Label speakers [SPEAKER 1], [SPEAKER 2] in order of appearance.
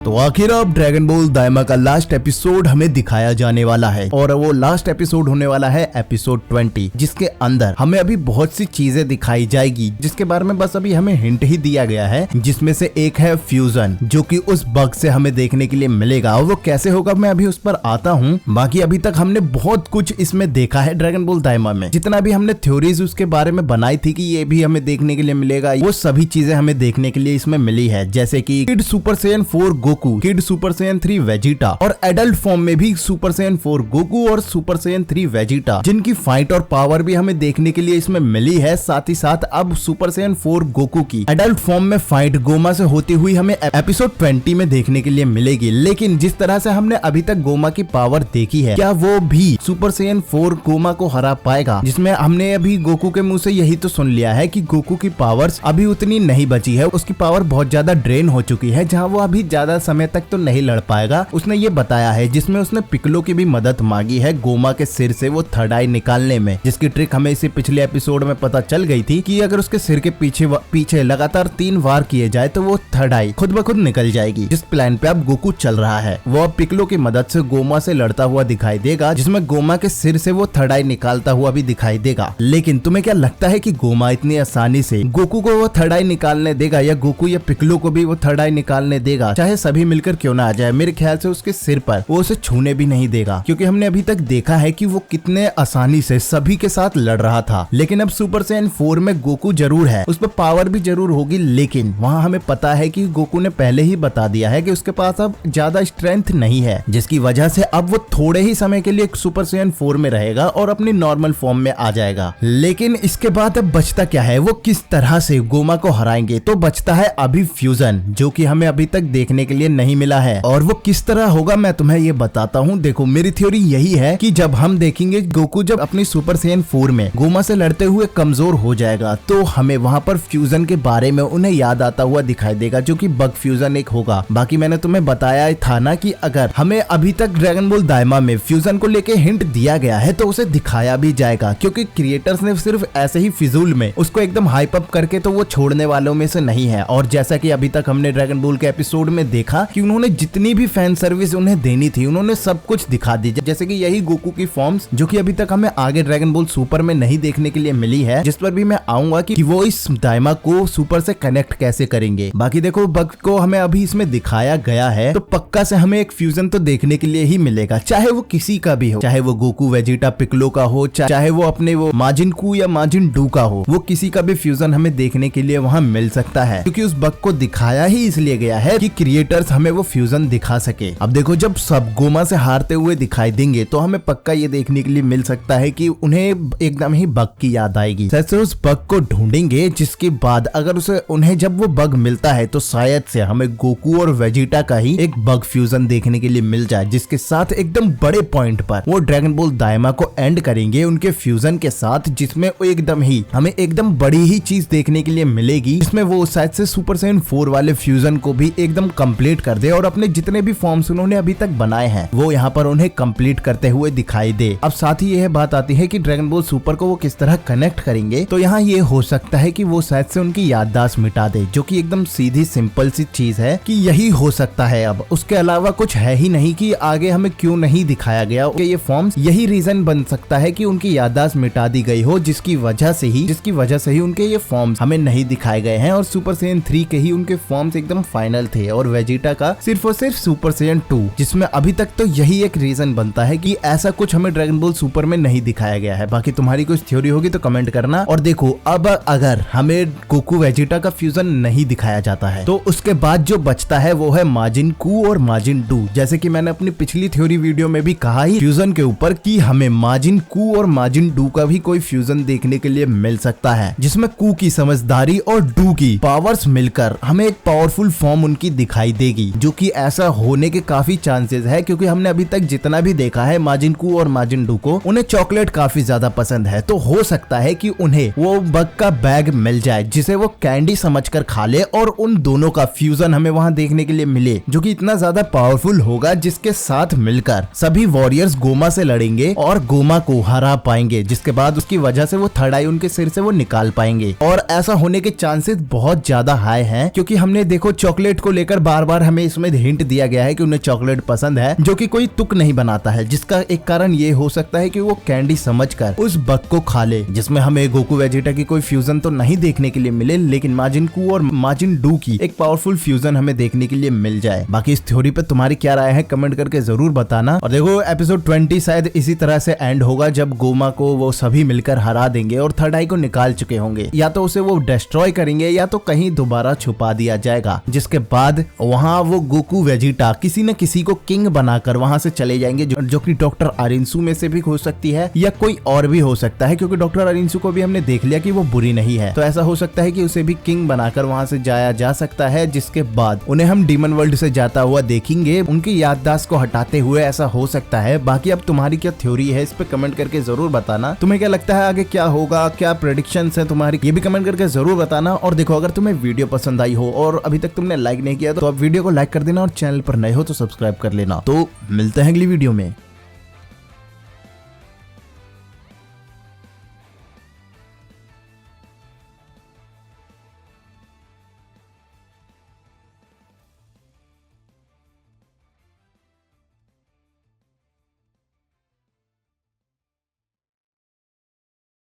[SPEAKER 1] तो आखिर अब ड्रैगन बॉल दाइमा का लास्ट एपिसोड हमें दिखाया जाने वाला है और वो लास्ट एपिसोड होने वाला है एपिसोड 20, जिसके अंदर हमें अभी बहुत सी चीजें दिखाई जाएगी जिसके बारे में बस अभी हमें हिंट ही दिया गया है, जिसमें से एक है फ्यूजन जो कि उस बग से हमें देखने के लिए मिलेगा और वो कैसे होगा मैं अभी उस पर आता हूँ। बाकी अभी तक हमने बहुत कुछ इसमें देखा है ड्रैगन बॉल दाइमा में, जितना भी हमने थ्योरीज उसके बारे में बनाई थी कि ये भी हमें देखने के लिए मिलेगा, वो सभी चीजें हमें देखने के लिए इसमें मिली है। जैसे कि kid super Saiyan 4 Goku, kid super Saiyan 3 Vegeta और एडल्ट फॉर्म में भी सुपर सैयन 4 गोकू और सुपर सैयन 3 वेजिटा, जिनकी फाइट और पावर भी हमें देखने के लिए इसमें मिली है। साथ ही साथ अब सुपर सैयन 4 गोकू की एडल्ट फॉर्म में फाइट गोमा से होती हुई हमें एपिसोड 20 में देखने के लिए मिलेगी। लेकिन जिस तरह से हमने अभी तक गोमा की पावर देखी है, क्या वो भी सुपर सैयन 4 गोमा को हरा पाएगा? जिसमें हमने अभी गोकू के मुंह से यही तो सुन लिया है कि गोकू की पावर्स अभी उतनी नहीं बची है, उसकी पावर बहुत ज्यादा ड्रेन हो चुकी है, जहां वो अभी ज्यादा समय तक तो नहीं लड़ पाएगा, उसने ये बताया है। जिसमें उसने पिकलो की भी मदद मांगी है गोमा के सिर से वो थर्ड आई निकालने में, जिसकी ट्रिक हमें इसे पिछले एपिसोड में पता चल गई थी कि अगर उसके सिर के पीछे लगातार 3 वार किए जाए तो वो थर्ड आई खुद ब खुद निकल जाएगी। जिस प्लान पे अब गोकू चल रहा है वो अब पिकलो की मदद से गोमा से लड़ता हुआ दिखाई देगा, जिसमें गोमा के सिर से वो थर्ड आई निकालता हुआ भी दिखाई देगा। लेकिन तुम्हें क्या लगता है कि गोमा इतनी आसानी से गोकू को वो थर्ड आई निकालने देगा, या गोकू या पिकलो को भी वो थर्ड आई निकालने देगा? चाहे सभी मिलकर क्यों ना आ जाए, मेरे ख्याल से उसके सिर पर वो उसे छूने भी नहीं देगा, क्योंकि हमने अभी तक देखा है कि वो कितने आसानी से सभी के साथ लड़ रहा था। लेकिन अब सुपर सैयन 4 में गोकू जरूर है, उस पर पावर भी जरूर होगी, लेकिन वहाँ हमें पता है कि गोकू ने पहले ही बता दिया है कि उसके पास अब ज्यादा स्ट्रेंथ नहीं है, जिसकी वजह से अब वो थोड़े ही समय के लिए सुपर सैयन 4 में रहेगा और अपनी नॉर्मल फॉर्म में आ जाएगा। लेकिन इसके बाद अब बचता क्या है, वो किस तरह से गोमा को हराएंगे? तो बचता है अभी फ्यूजन, जो कि हमें अभी तक देखने के लिए नहीं मिला है, और वो किस तरह होगा मैं तुम्हें ये बताता हूँ। देखो, मेरी थ्योरी यही है कि जब हम देखेंगे गोकू जब अपनी सुपर सैयन 4 में गोमा से लड़ते हुए कमजोर हो जाएगा, तो हमें वहाँ पर फ्यूजन के बारे में उन्हें याद आता हुआ दिखाई देगा, जो कि बग फ्यूजन एक होगा। बाकी मैंने तुम्हें बताया था ना कि अगर हमें अभी तक ड्रैगन बॉल दाइमा में फ्यूजन को लेके हिंट दिया गया है तो उसे दिखाया भी जाएगा, क्योंकि क्रिएटर्स ने सिर्फ ऐसे ही फिजूल में उसको एकदम हाइप अप करके तो वो छोड़ने वालों में से नहीं है। और जैसा कि अभी तक हमने ड्रैगन बॉल के एपिसोड में देखा कि उन्होंने जितनी भी फैन सर्विस उन्हें देनी थी उन्होंने सब कुछ दिखा दी, जैसे कि यही गोकू की फॉर्म्स जो कि अभी तक हमें आगे ड्रैगन बॉल सुपर में नहीं देखने के लिए मिली है, जिस पर भी मैं आऊंगा कि वो इस दाइमा को सुपर से कनेक्ट कैसे करेंगे। बाकी देखो, बग को हमें अभी इसमें दिखाया गया है तो पक्का से हमें एक फ्यूजन तो देखने के लिए ही मिलेगा, चाहे वो किसी का भी हो, चाहे वो गोकू वेजिटा पिकलो का हो, चाहे वो अपने वो माजिन कू या माजिन डू का हो, वो किसी का भी फ्यूजन हमें देखने के लिए वहाँ मिल सकता है, क्योंकि उस बग को दिखाया ही इसलिए गया है कि क्रिएटर्स हमें वो फ्यूजन दिखा सके। अब देखो, जब सब गोमा से हारते हुए दिखाई देंगे तो हमें पक्का ये देखने के लिए मिल सकता है कि उन्हें एकदम ही बग की याद आएगी, जैसे उस बग को ढूंढेंगे, जिसके बाद अगर उन्हें जब वो बग मिलता है तो शायद से हमें गोकू और वेजिटा का ही एक बग फ्यूजन देखने के लिए मिल जाए, जिसके साथ एकदम बड़े पॉइंट पर वो ड्रैगन बॉल दाइमा को एंड करेंगे उनके फ्यूजन के साथ, जिसमें एकदम ही हमें एकदम बड़ी ही चीज देखने के लिए मिलेगी, जिसमें वो शायद से सुपर सैयन 4 वाले फ्यूजन को भी एकदम कंप्लीट कर दे और अपने जितने भी फॉर्म्स उन्होंने अभी तक बनाए हैं वो यहाँ पर उन्हें कंप्लीट करते हुए दिखाई दे। अब साथ ही यह बात आती है कि ड्रैगन बॉल सुपर को वो किस तरह कनेक्ट करेंगे, तो यहाँ ये हो सकता है कि वो शायद से उनकी याददाश्त मिटा दे, जो कि एकदम सीधी सिंपल सी चीज है कि यही हो सकता है। अब उसके अलावा कुछ है ही नहीं कि आगे हमें क्यों नहीं दिखाया गया ये फॉर्म्स, यही रीजन बन सकता है कि उनकी याददाश्त मिटा दी गई हो, जिसकी वजह से ही उनके ये फॉर्म्स हमें नहीं दिखाए गए हैं, और सुपर सैयन 3 के ही उनके फॉर्म्स एकदम फाइनल थे, और वेजिटा का सिर्फ और सिर्फ सुपर सैयन 2, जिसमें अभी तक तो यही एक रीजन बनता है कि ऐसा कुछ हमें ड्रैगन बॉल सुपर में नहीं दिखाया गया है। बाकी तुम्हारी कुछ थ्योरी होगी तो कमेंट करना। और देखो, अब अगर हमें गोकू वेजिटा का फ्यूजन नहीं दिखाया जाता है तो उसके बाद जो बचता है वो है माजिन कू और माजिन डू, जैसे कि मैंने अपनी पिछली थ्योरी वीडियो में भी कहा ही फ्यूजन के ऊपर कि हमें माजिन कू और माजिन डू का भी कोई फ्यूजन देखने के लिए मिल सकता है, जिसमें कू की समझदारी और डू की पावर्स मिलकर हमें एक पावरफुल फॉर्म उनकी दिखाई देगी, जो कि ऐसा होने के काफी चांसेस है, क्योंकि हमने अभी तक जितना भी देखा है माजिन कू और माजिन डू को उन्हें चॉकलेट काफी ज्यादा पसंद है, तो हो सकता है कि उन्हें वो बग का बैग मिल जाए जिसे वो कैंडी समझकर खा ले और उन दोनों का फ्यूजन हमें वहाँ देखने के लिए मिले, जो कि इतना ज्यादा पावरफुल होगा, जिसके साथ मिलकर सभी वॉरियर्स गोमा से लड़ेंगे और गोमा को हरा पाएंगे, जिसके बाद उसकी वजह से वो थर्ड आई उनके सिर से वो निकाल पाएंगे। और ऐसा होने के चांसेस बहुत ज्यादा हाई हैं, क्योंकि हमने देखो चॉकलेट को लेकर बार बार हमें इसमें हिंट दिया गया है कि उन्हें चॉकलेट पसंद है, जो कि कोई तुक नहीं बनाता है, जिसका एक कारण ये हो सकता है कि वो कैंडी समझकर उस बग को खा ले, जिसमें हमें गोकू वेजिटा की कोई फ्यूजन तो नहीं देखने के लिए मिले, लेकिन माजिन कू और माजिन डू की एक पावरफुल फ्यूजन हमें देखने के लिए मिल जाए। बाकी इस थ्योरी पे तुम्हारी क्या राय है कमेंट करके जरूर बताना। और देखो एपिसोड 20 शायद इसी तरह से एंड होगा, जब गोमा को वो सभी मिलकर हरा देंगे और थर्ड आई को निकाल चुके होंगे, या तो उसे वो डिस्ट्रॉय करेंगे या तो कहीं दोबारा छुपा दिया जाएगा, जिसके बाद वहाँ वो गोकू वेजिटा किसी न किसी को किंग बनाकर वहाँ से चले जाएंगे, जो कि डॉक्टर अरिंसू में से भी हो सकती है या कोई और भी हो सकता है, क्योंकि डॉक्टर अरिंसू को भी हमने देख लिया कि वो बुरी नहीं है। तो ऐसा हो सकता है कि उसे भी किंग बनाकर वहाँ से जाया जा सकता है, जिसके बाद उन्हें हम डीमन वर्ल्ड से जाता हुआ देखेंगे, उनकी याददाश्त को हटाते हुए, ऐसा हो सकता है। बाकी अब तुम्हारी क्या थ्योरी है इस पे कमेंट करके जरूर बताना। तुम्हें क्या लगता है आगे क्या होगा, क्या प्रेडिक्शंस है तुम्हारी, ये भी कमेंट करके जरूर बताना। और देखो अगर तुम्हें वीडियो पसंद आई हो और अभी तक तुमने लाइक नहीं किया तो अब वीडियो को लाइक कर देना और चैनल पर नए हो तो सब्सक्राइब कर लेना। तो मिलते हैं अगली वीडियो में।